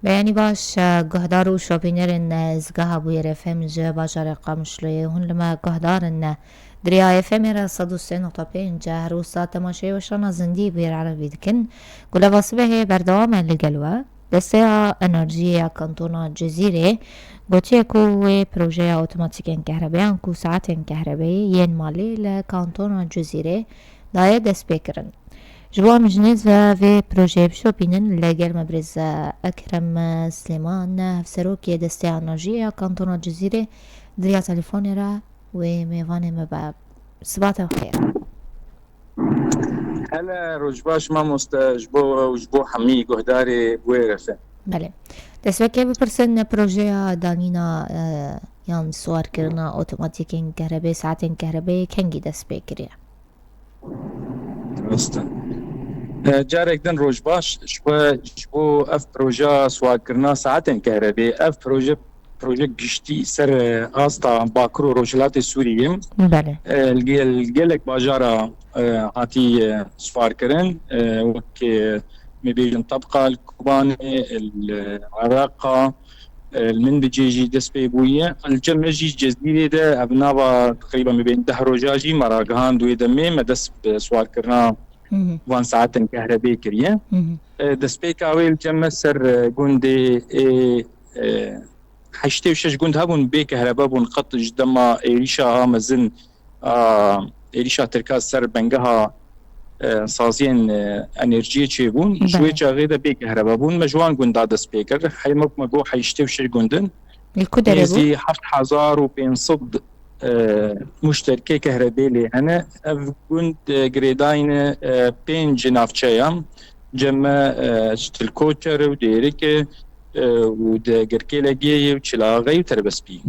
بیانی باش گهدار و شوپینرن زگاه بوی رفهم جا باجار قامشلوی هون لما گهدارن دريا اف ام را 103.5 روسا تماشي وشنا زندي بير عربي دكن قولا واسبه بردوام لقلوة دستيا انرجيا كانتونا جزيرة قوتي كو بروجيا اوتوماتيكين كهربائيان كو ساعتين كهربائي ين مالي لكانتونا جزيرة دايا دست بيكرن جوا مجنز في بروجي بشوبينن لقل مبرز أكرم سليمان هفسروكي دستي انرجيا كانتونا جزيرة دريا تليفوني را وميفاني مباب صباح الخير. هلا روجباش ما مستجبو وجبو حمي قهداري بويرفه. بله دسوكي بپرسن بروجيا دانينا يان سوار كرنا اوتوماتيكين كهرباء ساعتين كهرباء كنجي دست بكريا درسته جارك دن روجباش جبو اف بروجا سوار كرنا ساعتين كهرباء اف بروجا قشتي سر آستا باكرو روجلات سورية. بله الجيلك باجارة هاتي سوار كرن وكي مبيجن طبقة الكوباني العراقة المنبجيجي دسبيبوية الجمجي جزيرة ده أبنابا تقريبا مبين دهروجاجي مراقهان دوي دمي مدس سوار كرنا وان ساعتن كهرباء كريه دسبيكاوي الجمع سر قندي حشتي وشش قند هابون بي كهرباء بون قط جدما إيريشا مزن إيريشا تركاز سر بنجها سازين انرژی چی بون شوی چاغی ده بی كهرباء بون مجوان گندا دست پیکر حیمک مگو حیشتی و شش گندن نزی 7500 مشتركه كهرباء لي انا كنت جريداين بين جنافشيام جمع الكوتشر وديريك ودقركيلاجي وشلاغي وتربسبي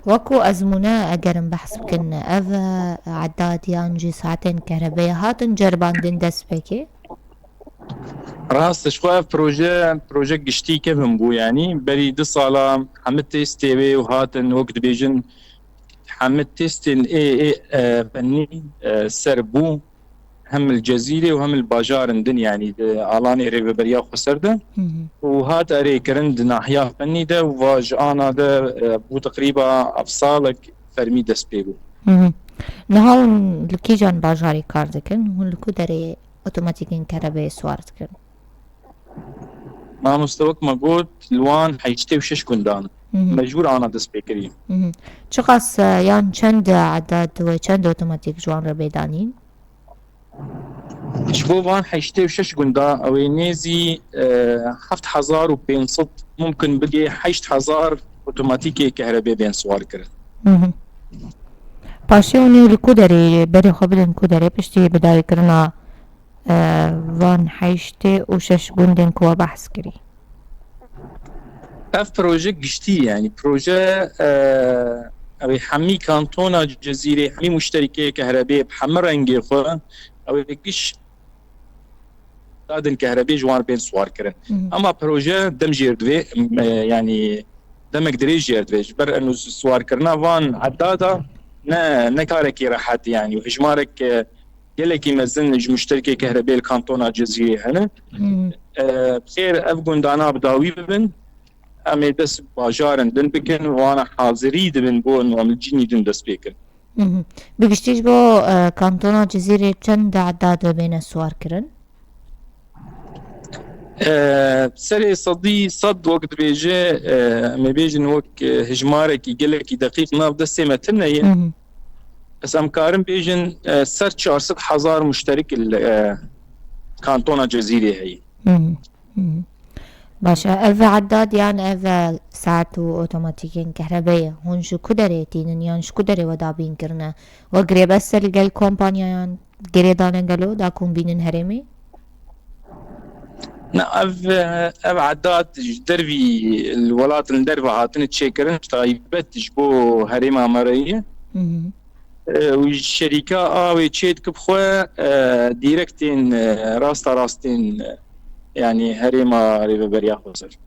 وكو أزمنا أجرم بحث بكن أفا عداد يانجي ساعتين كهربائية هاتن جربان دين دست بكي راست شوية بروجي قشتي كيفن بو يعني بريد صالة حمد تيستيوي وهاتن وقت بيجن حمد تيستين فني سربو هم الجزيرة وهم الباجار اندن يعني علاني ريبه بريا خسرده وهات اري كرند ناحية فني ده وواج انا ده بو تقريبا افصالك فرمي دست بيبو نهاون لكي جان باجاري كاردكن هون لكو داري اوتوماتيكين كهرباء سوارتكن ما مستوك ما قلت لوان حيجتي وشش كندان مجبور انا دست بيكري چقاس يان چند عدد و چند اوتوماتيك جوان را بيدانين شبوبان حيشتي وشش قندا او نيزي 7500 ممكن بقي 8000 اوتوماتيكي كهرباء بين سوار كرن پاشي اوني لكو داري بري خبرن كو داري پشتي بداي كرنا وان حيشتي وشش قندن كوا بحث كري اف بروجي قشتي يعني بروجي او حمي كانتونا جزيرة حمي مشتركة كهرباء بحمر رنگي خو او كش دادن كهرباء جوان بين سوار كرن اما بروجي دم جيردوي يعني دمك دري جيردوي جبر انه سوار كرنا وان عدادا نكارك راحت يعني واجمارك يلك يمزن مشتركة كهرباء الكانتونا جزيرة هنا بخير افقون دانا بداوي ببن امي دس باجارن دن بكن وانا حاضري دبن بو انه عمل جيني دن دس بيكن بقشتيش بو كانتونا جزيرة چند عداد بين السوار كرن؟ سري صد وقت بيجي ما بيجن وقت هجمارك يقلك دقيق ناف دستي متنة بس امكارن بيجن سر 400,000 مشترك كانتونا جزيرة هي باشا اف عداد يعني اف ساعتو اوتوماتيكين كهربائية هون شو كدريتين يعني شو كدري ودابين كرنا وقري بس الجل كومبانيا يعني قري دانا قالو داكم بينن هرمي نا اف عداد دربي الولات الدربة هاتن تشيكرن طيبت جبو هريمة مرية والشركة ويتشيد كبخوا ديركتين راستين يعني هريمة ريبا بريا خسر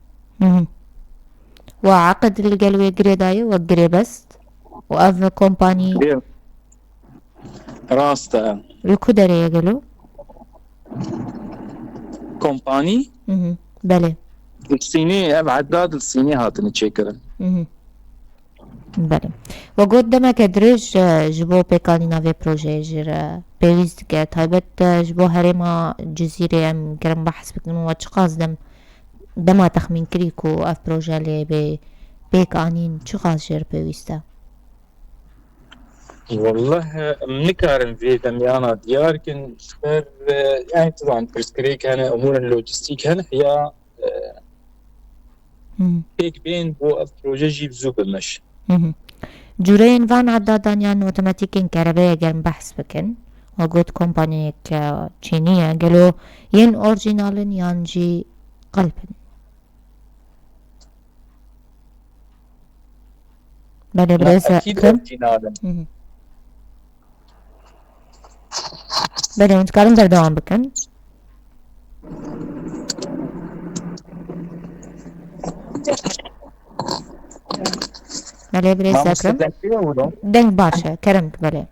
وعقد القلوي قريداي وقري بس وأف كومباني راستا الكدري يقولوا كومباني بله الصيني عداد الصيني هاتن تشيكرن. بله و گود دمک درج جبو پیکانی نوی پروژه جر پیوست که تایبت جبو هرما جزیره ام گرم بحث بکن و چقاز دما تخمین کری کو اف پروژه لی به پیکانین چقاز جر پیوسته؟ والله منكارن في دميانا ديار كن خبر يعني طبعا برسكريك هنا امور اللوجستيك هنا هي هيك بين بو بروجي جيب زوب المش جورين فان عدادان يعني اوتوماتيكين كهربائية گرم بحث بكن و گود كومباني چينية قالوا ين اورجينالن يانجي قلبن بله بريسا اكيد اورجينال. بله متكارن در دوام بكن بله بريسا اكرم دنگ باشا كرمك بله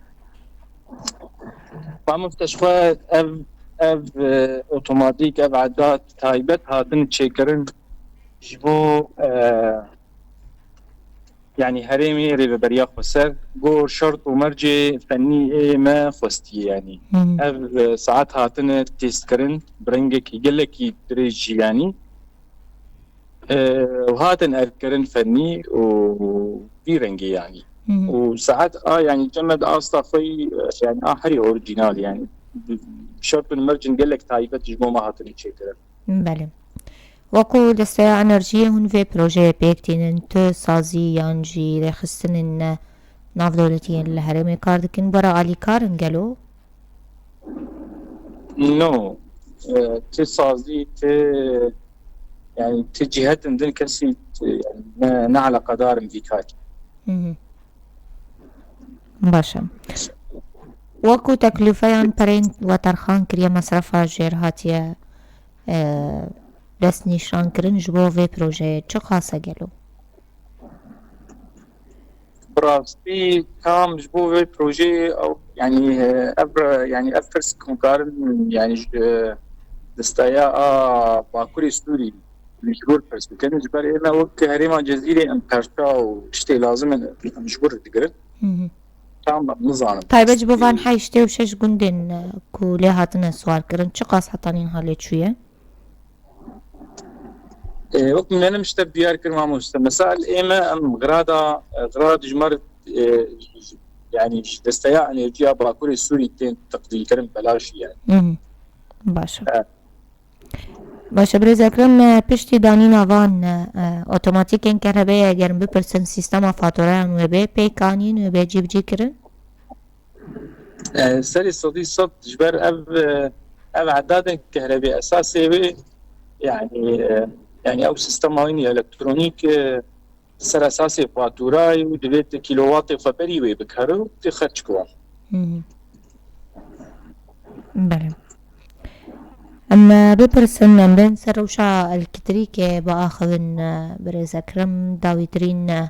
ما مستشفى اف اوتوماتيك اف عداد تايبت هاتن تشيكرن جبو يعني هرمي ريبه بريا خسر جو شرط ومرجع فني ما خستي يعني اف ساعات هاتن تيستكرن برنجك يقلك يدرج يعني وهاتن اذكرن فني وفي رنجي يعني وساعات يعني جمد اصطفي يعني اخري اوريجينال يعني بشرط المرجن قال لك تايبت جمو ما هاتن تشيكرن. بله وكو دستا انرژی هون في بروژه بيكتين تو سازي يانجي رخصتن ناف دولتين الهرمي كاردكن برا علي كارن قالوا نو تسازي يعني تجهات عندنا كسي يعني نعلى قدار مفيكات. باشا وكو تكلفة برين وترخان كريا مصرفها جير هاتيا دست نشان کرن جبو في پروژه چه خاصه گلو؟ براستی كام جبو في بروجي او يعني يعني افرس كونكارن يعني دستايا باكوري ستوري مجبور بس كان جبر انا وقت هريما جزيرة امكارتا وشتي لازم مجبور تقرن تمام نظام طيب جبو فان حيشتي وشش قندن كو ليهاتنا سوار کرن چه قاس حطانين حالي شوية؟ وقت من أنا مشتب ديار كرمة مشتب مسائل إيما أم غراد جمر يعني دستياء أن يجي باكوري السوري تين تقدير كرم بلاش يعني. باشا. باشا بريز أكرم پشتی دانی نوان اوتوماتیکن كهربائية گرم بپرسن سیستم فاتوران و بي پیکانین و بي جيب جي کرن؟ سري صدي صد جبر أب عداد كهربائي أساسي يعني أو سيستم هايني إلكترونيك سر أساسي فاتوراي ودبيت كيلووات فبري ويبكهرو تخرج كوان. بله. أما بپرسن بين سروشا الكتريكي بآخذن بريز أكرم داويترين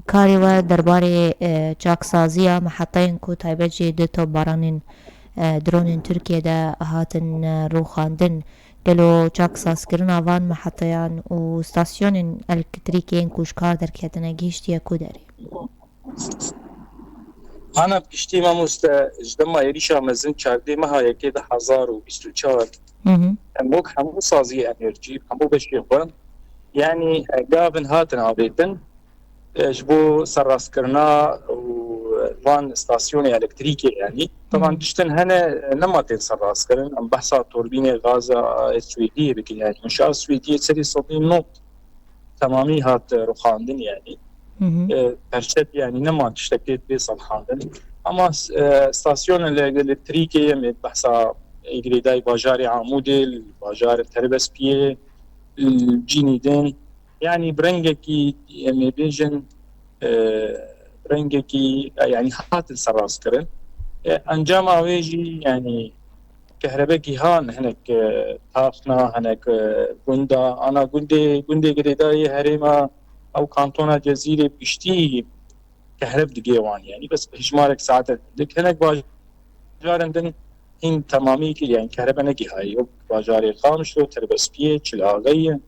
كاري و درباري جاك سازية محطين كو تايبجي دتو بارانين درونين تركيا دا هاتن روخاندن قالوا جاك ساز كرنا وان محطيان و ستاسيون الكتريكين كوشكار در كيتنا جيشتيا كوداري أنا بكشتي ما جدما يريشا مزن چارده مها يكي ده 1024 موك حمو سازي انرجي حمو بشيخوان يعني قابن هاتن عبيتن جبو سراس كرنا وان ستاسيوني الكتريكي يعني طبعا دشتن هنا لما تنسراس كرن ام بحثا توربيني غازا سويدية بكن يعني منشأة سويدية سري صدين نوت تمامي هات رخاندن يعني برشت يعني نما تشتكيت بي صلحاندن اما ستاسيون الالكتريكي بحثا إجريداي باجاري عمودي باجار تربس بيه الجينيدين يعني برنجكي يعني بيجن برنجكي يعني حات السراس كرن انجام اويجي يعني كهرباء هان هناك تافنا هناك بوندا انا بوندي جريداي هريما او كانتونا جزيره بشتي كهرب دقيوان يعني بس هجمارك ساعات لك هناك باجار عندن این تمامی که يعني كهرباء نجي هاي باجاري خامشو تربس بيه چلاغيه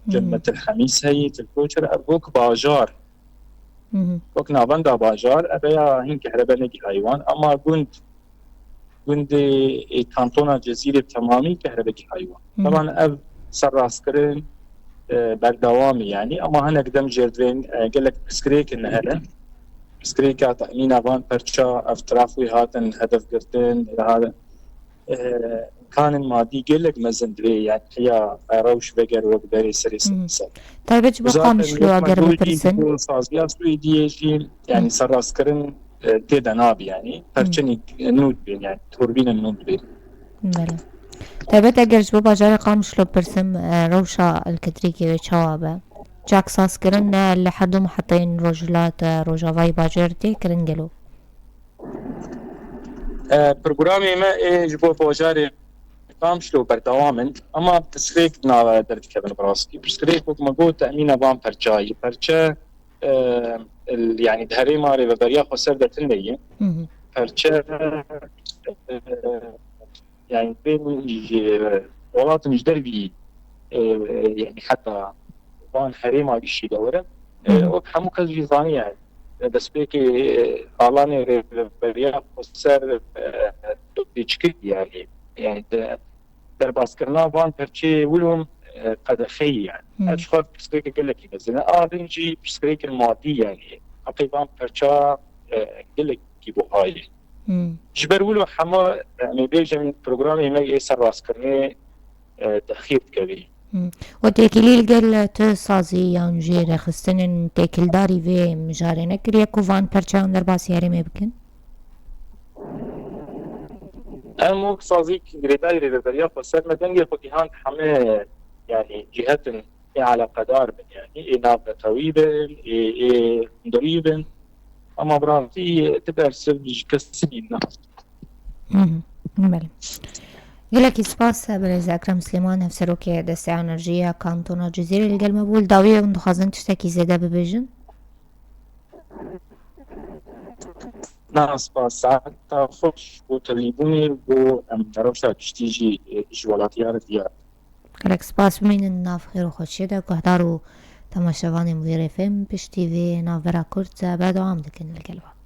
جمة الخميس هي الكوشر أبوك باجار وك نابندا باجار أبيا هين كهرباء نجي حيوان أما قند كانتونا جزيرة تمامي كهرباء حيوان طبعا أب سراسكرين بردوامي يعني أما هنا قدام جردين قال لك بسكريك إن هذا بسكريكا تأمين أبان برشا أفترافي هاتن هدف قرتين هذا كان المادي قال لك مزندري يعني هي روش بقر وقدري سري سري طيب اجبو قامش لو اگر بپرسن سازیا سویدیشی يعني سراسكرن تيدا ناب يعني برچني نود بين يعني توربين النود بين بله طيب اگر اجبو باجار قامش لو برسم روشا الكتريكي وشوابه جاك ساسكرن لحدو محطين رجلات روجافاي باجرتي كرنجلو برنامج ما اجبو باجاري قامش لو بردوامن اما بتسريك بنا درت كابن براسكي بتسريك وكما قلت تأمين بان برجاي برجا يعني دهري ماري ببريا خسر دتنية برجا يعني بين ولات نجدر بي يعني حتى بان حريمة بيشي دورة وبحمو كالجيزاني يعني بس بيكي علاني بريا خسر بيشكي يعني در باسكرنا وان برشي ولهم قدخي يعني اشخاص بسكريك قال لك مثلا ادنجي بسكريك المادي يعني اقيبان برشا قال لك كيبو هاي جبر ولو حما يعني بيجي من برنامج ما يسر باسكرني تاخير كبير وتاكليل قال تسازي يعني جير خستن تاكل داري في مجارنا كريا كوفان برشا در باسياري ما يمكن امو صازيك غريباي ريفيريا فسر مدن يفتيهان حما يعني جهات على قدار يعني ناب طويبه ضريبه اما برانتي تبقى سبج كسبينا بله قالك سپاس برز اکرم سلیمان هفسروکی دست انرژی کانتونا جزیره الگل مبول داویه و خازن تشتکی زده ببیجن ناس ساعتا خوش بو تلیبونی بو امتروشا تشتیجی جوالاتیار دیار قالك سپاس بمین ناف خیر و خوشی ده گهدارو تماشاوانی مویر فیلم پشتی وی ناف برا کرد بعد عام دکن الگلبا